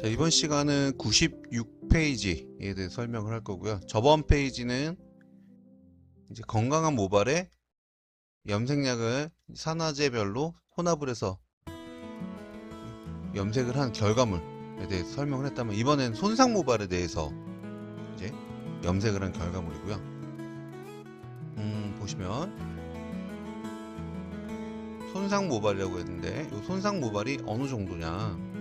자, 이번 시간은 96페이지에 대해 설명을 할 거고요. 저번 페이지는 이제 건강한 모발에 염색약을 산화제별로 혼합을 해서 염색을 한 결과물에 대해서 설명을 했다면, 이번엔 손상 모발에 대해서 이제 염색을 한 결과물이고요. 보시면 손상 모발이라고 했는데, 이 손상 모발이 어느 정도냐,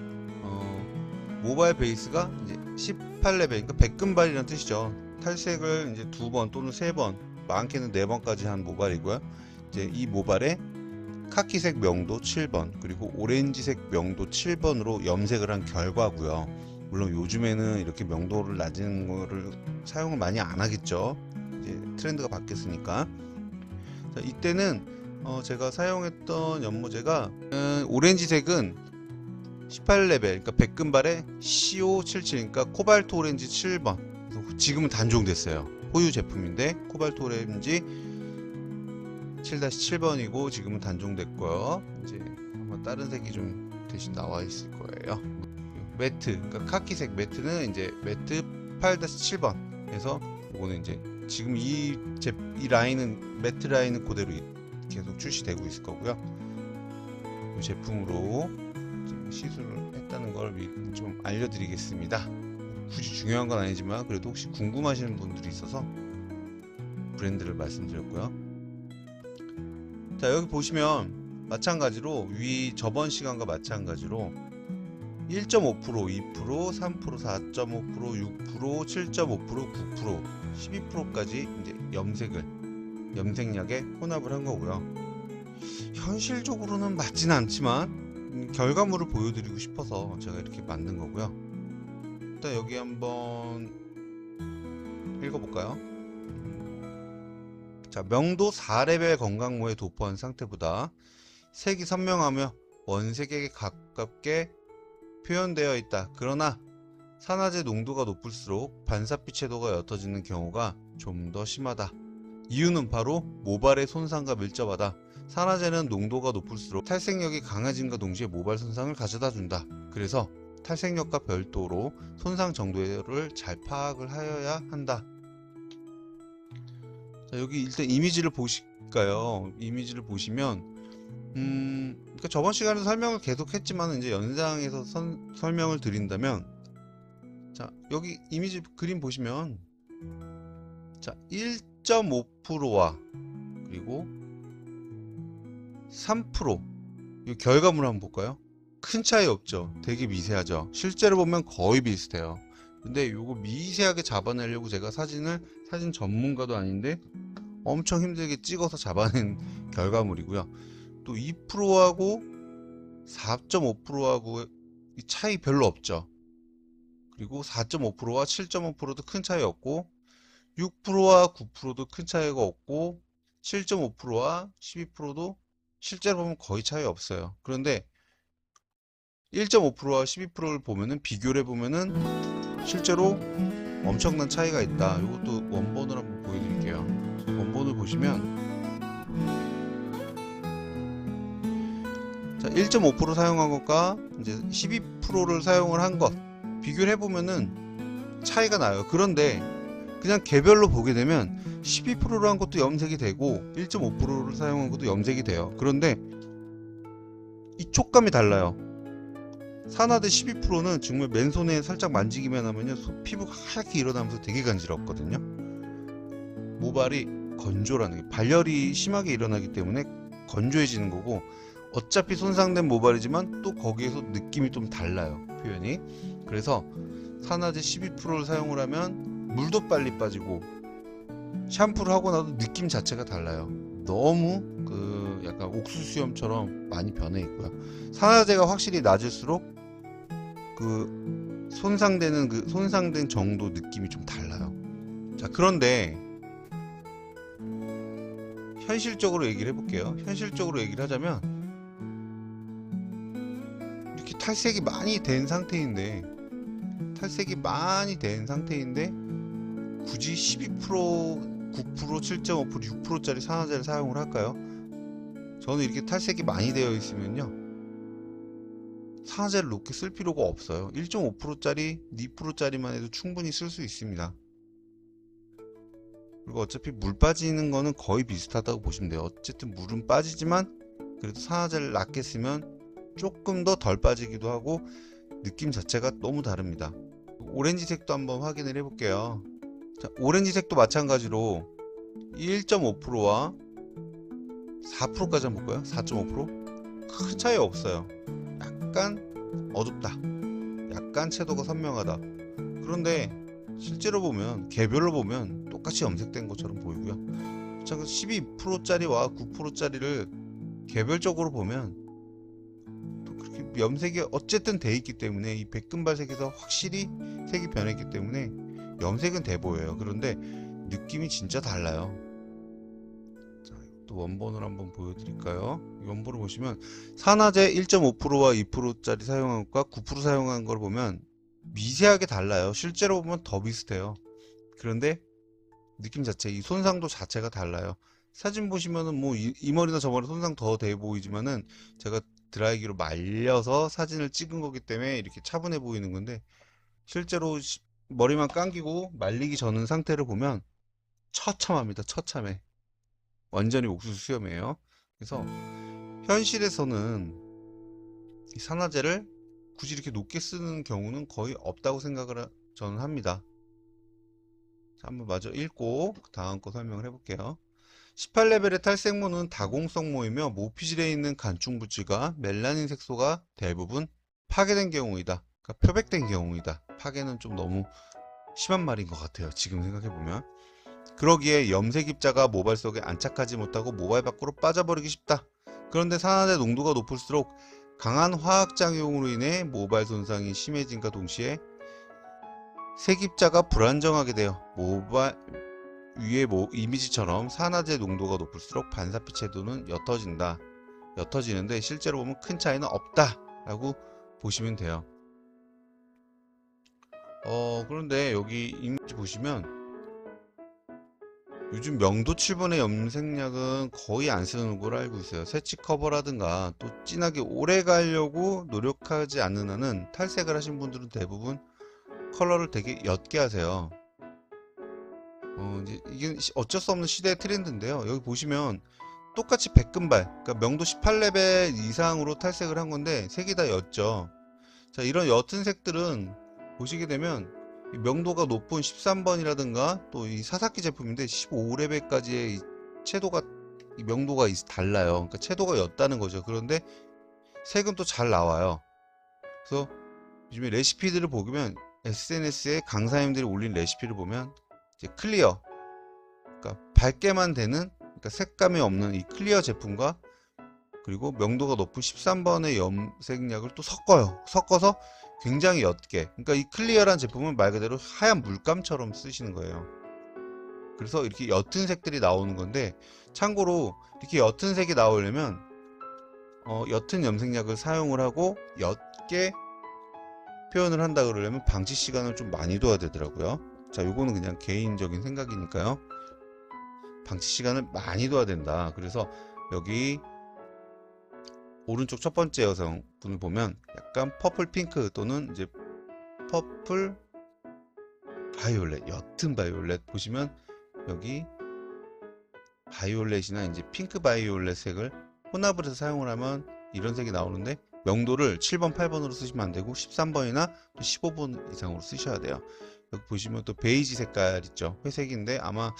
모발 베이스가 이제 18레벨, 그러니까 백금발이라는 뜻이죠. 탈색을 이제 2번 또는 3번, 많게는 4번까지 한 모발이고요. 이제 이 모발에 카키색 명도 7번, 그리고 오렌지색 명도 7번으로 염색을 한 결과고요. 물론 요즘에는 이렇게 명도를 낮은 거를 사용을 많이 안 하겠죠. 이제 트렌드가 바뀌었으니까. 자, 이때는 제가 사용했던 연모제가 오렌지색은 18레벨, 그러니까 백금발에 CO77, 그러니까 코발트 오렌지 7번. 지금은 단종됐어요. 호유 제품인데 코발트 오렌지 7-7번이고 지금은 단종됐고요. 이제 아마 다른 색이 좀 대신 나와 있을 거예요. 매트, 그러니까 카키색 매트는 이제 매트 8-7번 해서, 이거는 이제 지금 이 라인은, 매트 라인은 그대로 계속 출시되고 있을 거고요. 이 제품으로 시술을 했다는 걸 좀 알려드리겠습니다. 굳이 중요한 건 아니지만 그래도 혹시 궁금하시는 분들이 있어서 브랜드를 말씀드렸고요. 자, 여기 보시면 마찬가지로 저번 시간과 마찬가지로 1.5%, 2%, 3%, 4.5%, 6%, 7.5%, 9%, 12%까지 이제 염색약에 혼합을 한 거고요. 현실적으로는 맞진 않지만 결과물을 보여드리고 싶어서 제가 이렇게 만든 거고요. 일단 여기 한번 읽어볼까요? 자, 명도 4레벨 건강모에 도포한 상태보다 색이 선명하며 원색에 가깝게 표현되어 있다. 그러나 산화제 농도가 높을수록 반사빛 채도가 옅어지는 경우가 좀 더 심하다. 이유는 바로 모발의 손상과 밀접하다. 산화제는 농도가 높을수록 탈색력이 강해짐과 동시에 모발 손상을 가져다 준다. 그래서 탈색력과 별도로 손상 정도를 잘 파악을 하여야 한다. 자, 여기 일단 이미지를 보실까요? 이미지를 보시면 그러니까 저번 시간에도 설명을 계속 했지만 이제 연장해서 설명을 드린다면, 자, 여기 이미지 그림 보시면, 자, 1.5%와 그리고 3%, 이 결과물 한번 볼까요? 큰 차이 없죠. 되게 미세하죠. 실제로 보면 거의 비슷해요. 근데 요거 미세하게 잡아내려고 제가 사진 전문가도 아닌데 엄청 힘들게 찍어서 잡아낸 결과물이고요. 또 2%하고 4.5%하고 이 차이 별로 없죠. 그리고 4.5%와 7.5%도 큰 차이 없고, 6%와 9%도 큰 차이가 없고, 7.5%와 12%도 실제로 보면 거의 차이 없어요. 그런데 1.5%와 12%를 보면은, 비교를 해보면은 실제로 엄청난 차이가 있다. 이것도 원본을 한번 보여드릴게요. 원본을 보시면, 자, 1.5% 사용한 것과 이제 12%를 사용을 한 것 비교를 해보면은 차이가 나요. 그런데 그냥 개별로 보게 되면 12%를 한 것도 염색이 되고 1.5%를 사용한 것도 염색이 돼요. 그런데 이 촉감이 달라요. 산화제 12%는 정말 맨손에 살짝 만지기만 하면요, 피부가 하얗게 일어나면서 되게 간지럽거든요. 모발이 건조라는 게, 발열이 심하게 일어나기 때문에 건조해지는 거고, 어차피 손상된 모발이지만 또 거기에서 느낌이 좀 달라요, 표현이. 그래서 산화제 12%를 사용을 하면 물도 빨리 빠지고, 샴푸를 하고 나도 느낌 자체가 달라요. 너무 약간 옥수수염처럼 많이 변해 있고요. 산화제가 확실히 낮을수록 손상된 정도 느낌이 좀 달라요. 자, 그런데 현실적으로 얘기를 해볼게요. 현실적으로 얘기를 하자면, 이렇게 탈색이 많이 된 상태인데 굳이 12%, 9%, 7.5%, 6%짜리 산화제를 사용을 할까요? 저는 이렇게 탈색이 많이 되어 있으면요, 산화제를 높게 쓸 필요가 없어요. 1.5%짜리, 2%짜리만 해도 충분히 쓸 수 있습니다. 그리고 어차피 물 빠지는 거는 거의 비슷하다고 보시면 돼요. 어쨌든 물은 빠지지만 그래도 산화제를 낮게 쓰면 조금 더 덜 빠지기도 하고 느낌 자체가 너무 다릅니다. 오렌지색도 한번 확인을 해볼게요. 자, 오렌지색도 마찬가지로 1.5%와 4%까지 한번 볼까요? 4.5%? 큰 차이 없어요. 약간 어둡다. 약간 채도가 선명하다. 그런데 실제로 보면 개별로 보면 똑같이 염색된 것처럼 보이고요. 12%짜리와 9%짜리를 개별적으로 보면 또 그렇게 염색이 어쨌든 돼 있기 때문에 이 백금발색에서 확실히 색이 변했기 때문에 염색은 돼 보여요. 그런데 느낌이 진짜 달라요. 자, 또 원본을 한번 보여드릴까요? 이 원본을 보시면 산화제 1.5%와 2%짜리 사용한 것과 9% 사용한 걸 보면 미세하게 달라요. 실제로 보면 더 비슷해요. 그런데 느낌 자체, 이 손상도 자체가 달라요. 사진 보시면은 뭐 이 머리나 저 머리 손상 더 돼 보이지만은 제가 드라이기로 말려서 사진을 찍은 거기 때문에 이렇게 차분해 보이는 건데 실제로 머리만 감기고 말리기 전 상태를 보면 처참합니다. 처참해. 완전히 옥수수 수염이에요. 그래서 현실에서는 이 산화제를 굳이 이렇게 높게 쓰는 경우는 거의 없다고 생각을 저는 합니다. 자, 한번 마저 읽고 다음 거 설명을 해볼게요. 18레벨의 탈색모는 다공성모이며 모피질에 있는 간충물질과 멜라닌 색소가 대부분 파괴된 경우이다. 그러니까 표백된 경우이다. 파괴는 좀 너무 심한 말인 것 같아요. 지금 생각해보면. 그러기에 염색 입자가 모발 속에 안착하지 못하고 모발 밖으로 빠져버리기 쉽다. 그런데 산화제 농도가 높을수록 강한 화학작용으로 인해 모발 손상이 심해진과 동시에 색입자가 불안정하게 되어 모발 위의 이미지처럼 산화제 농도가 높을수록 반사빛 채도는 옅어지는데 실제로 보면 큰 차이는 없다 라고 보시면 돼요. 그런데 여기 이미지 보시면 요즘 명도 7번의 염색약은 거의 안 쓰는 걸로 알고 있어요. 새치 커버라든가 또 진하게 오래 가려고 노력하지 않는 한은 탈색을 하신 분들은 대부분 컬러를 되게 옅게 하세요. 이제 이게 어쩔 수 없는 시대의 트렌드인데요. 여기 보시면 똑같이 백금발, 그러니까 명도 18레벨 이상으로 탈색을 한 건데 색이 다 옅죠. 자, 이런 옅은 색들은 보시게 되면 명도가 높은 13번이라든가 또 이 사사키 제품인데 15레벨까지의 채도가 명도가 달라요. 그러니까 채도가 옅다는 거죠. 그런데 색은 또 잘 나와요. 그래서 요즘에 레시피들을 보면 SNS에 강사님들이 올린 레시피를 보면 이제 클리어, 그러니까 밝게만 되는, 그러니까 색감이 없는 이 클리어 제품과 그리고 명도가 높은 13번의 염색약을 또 섞어서 굉장히 옅게, 그러니까 이 클리어란 제품은 말 그대로 하얀 물감처럼 쓰시는 거예요. 그래서 이렇게 옅은 색들이 나오는 건데, 참고로 이렇게 옅은 색이 나오려면 옅은 염색약을 사용을 하고 옅게 표현을 한다 그러려면 방치 시간을 좀 많이 둬야 되더라고요. 자, 요거는 그냥 개인적인 생각이니까요. 방치 시간을 많이 둬야 된다. 그래서 여기 오른쪽 첫 번째 여성분을 보면 약간 퍼플 핑크 또는 이제 퍼플 바이올렛, 옅은 바이올렛 보시면 여기 바이올렛이나 이제 핑크 바이올렛 색을 혼합을 해서 사용을 하면 이런 색이 나오는데 명도를 7번, 8번으로 쓰시면 안 되고 13번이나 또 15번 이상으로 쓰셔야 돼요. 여기 보시면 또 베이지 색깔 있죠. 회색인데 아마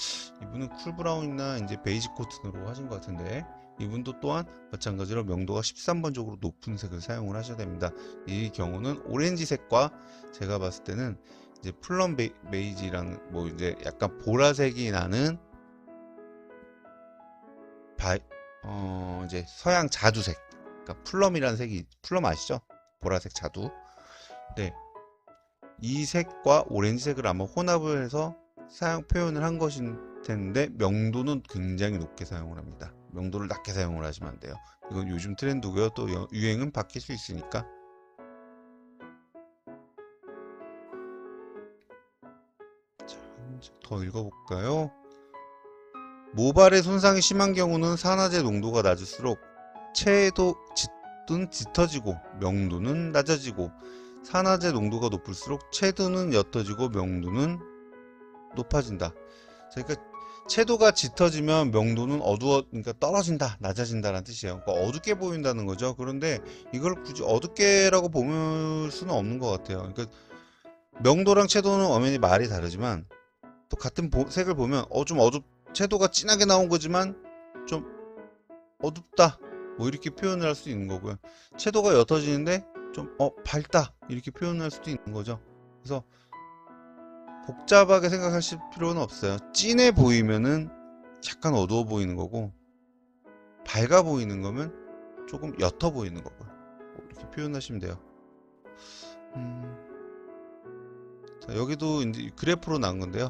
이분은 쿨브라운이나 이제 베이지 코튼으로 하신 것 같은데 이분도 또한 마찬가지로 명도가 13번 쪽으로 높은 색을 사용을 하셔야 됩니다. 이 경우는 오렌지색과 제가 봤을 때는 이제 플럼 베이지랑 뭐 이제 약간 보라색이 나는 이제 서양 자두색, 그러니까 플럼이라는 색이, 플럼 아시죠? 보라색 자두. 네, 이 색과 오렌지색을 아마 혼합을 해서 표현을 한 것일 텐데 명도는 굉장히 높게 사용을 합니다. 명도를 낮게 사용을 하시면 안 돼요. 이건 요즘 트렌드고요. 또 유행은 바뀔 수 있으니까. 자, 더 읽어볼까요? 모발의 손상이 심한 경우는 산화제 농도가 낮을수록 녹도는 짙어지고 명도는 낮아지고 산화제 농도가 높을수록 채도는 옅어지고 명도는 높아진다. 그러니까 채도가 짙어지면 명도는 그러니까 떨어진다, 낮아진다라는 뜻이에요. 그러니까 어둡게 보인다는 거죠. 그런데 이걸 굳이 어둡게라고 볼 수는 없는 것 같아요. 그러니까 명도랑 채도는 엄연히 말이 다르지만 또 같은 색을 보면 좀 채도가 진하게 나온 거지만 좀 어둡다 뭐 이렇게 표현을 할 수 있는 거고요. 채도가 옅어지는데 좀 밝다 이렇게 표현할 수도 있는 거죠. 그래서 복잡하게 생각하실 필요는 없어요. 진해 보이면은 약간 어두워 보이는 거고, 밝아 보이는 거면 조금 옅어 보이는 거고요. 이렇게 표현하시면 돼요. 자, 여기도 이제 그래프로 나온 건데요.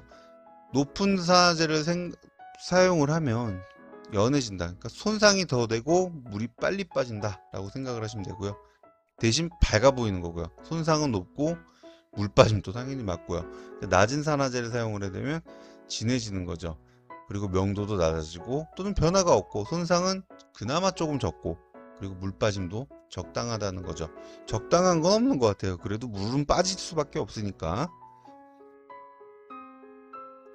높은 산화제를 사용을 하면 연해진다. 그러니까 손상이 더 되고 물이 빨리 빠진다 라고 생각을 하시면 되고요. 대신 밝아 보이는 거고요. 손상은 높고 물 빠짐도 당연히 맞고요. 낮은 산화제를 사용을 하게 되면 진해지는 거죠. 그리고 명도도 낮아지고 또는 변화가 없고 손상은 그나마 조금 적고 그리고 물 빠짐도 적당하다는 거죠. 적당한 건 없는 것 같아요. 그래도 물은 빠질 수밖에 없으니까.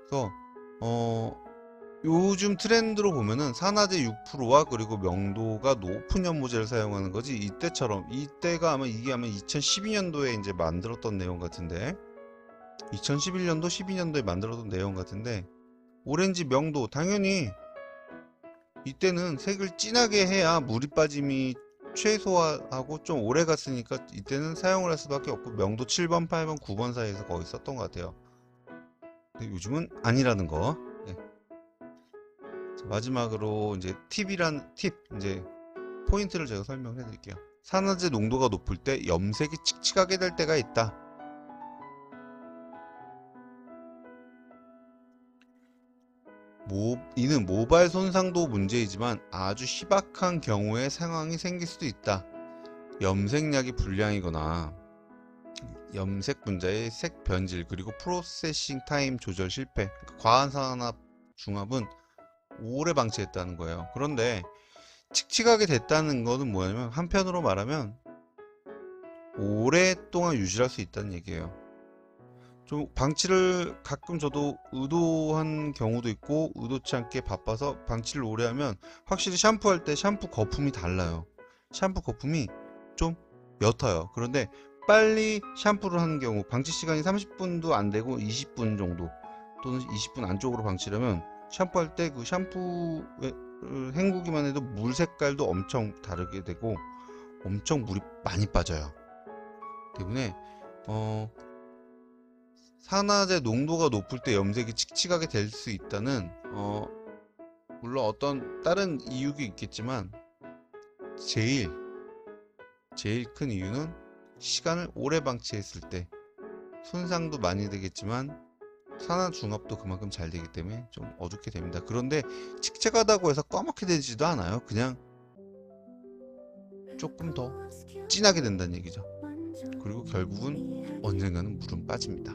그래서 요즘 트렌드로 보면은 산화제 6%와 그리고 명도가 높은 연모제를 사용하는 거지. 이때가 아마 이게 아마 2012년도에 이제 만들었던 내용 같은데 2011년도 12년도에 만들었던 내용 같은데 오렌지 명도 당연히 이때는 색을 진하게 해야 물이 빠짐이 최소화하고 좀 오래 갔으니까 이때는 사용을 할 수밖에 없고 명도 7번, 8번, 9번 사이에서 거의 썼던 것 같아요. 근데 요즘은 아니라는 거. 네. 마지막으로 이제 이제 포인트를 제가 설명해 드릴게요. 산화제 농도가 높을 때 염색이 칙칙하게 될 때가 있다. 이는 모발 손상도 문제이지만 아주 희박한 경우에 상황이 생길 수도 있다. 염색약이 불량이거나 염색 분자의 색 변질 그리고 프로세싱 타임 조절 실패, 그러니까 과한 산화 중합은 오래 방치했다는 거예요. 그런데 칙칙하게 됐다는 거는 뭐냐면 한편으로 말하면 오랫동안 유지할 수 있다는 얘기예요. 좀 방치를 가끔 저도 의도한 경우도 있고 의도치 않게 바빠서 방치를 오래 하면 확실히 샴푸할 때 샴푸 거품이 달라요. 샴푸 거품이 좀 옅어요. 그런데 빨리 샴푸를 하는 경우 방치 시간이 30분도 안 되고 20분 정도 또는 20분 안쪽으로 방치하면 샴푸할 때 그 샴푸를 헹구기만 해도 물 색깔도 엄청 다르게 되고 엄청 물이 많이 빠져요. 때문에 산화제 농도가 높을 때 염색이 칙칙하게 될 수 있다는 물론 어떤 다른 이유가 있겠지만 제일 큰 이유는 시간을 오래 방치했을 때 손상도 많이 되겠지만 산화 중합도 그만큼 잘 되기 때문에 좀 어둡게 됩니다. 그런데 칙칙하다고 해서 까맣게 되지도 않아요. 그냥 조금 더 진하게 된다는 얘기죠. 그리고 결국은 언젠가는 물은 빠집니다.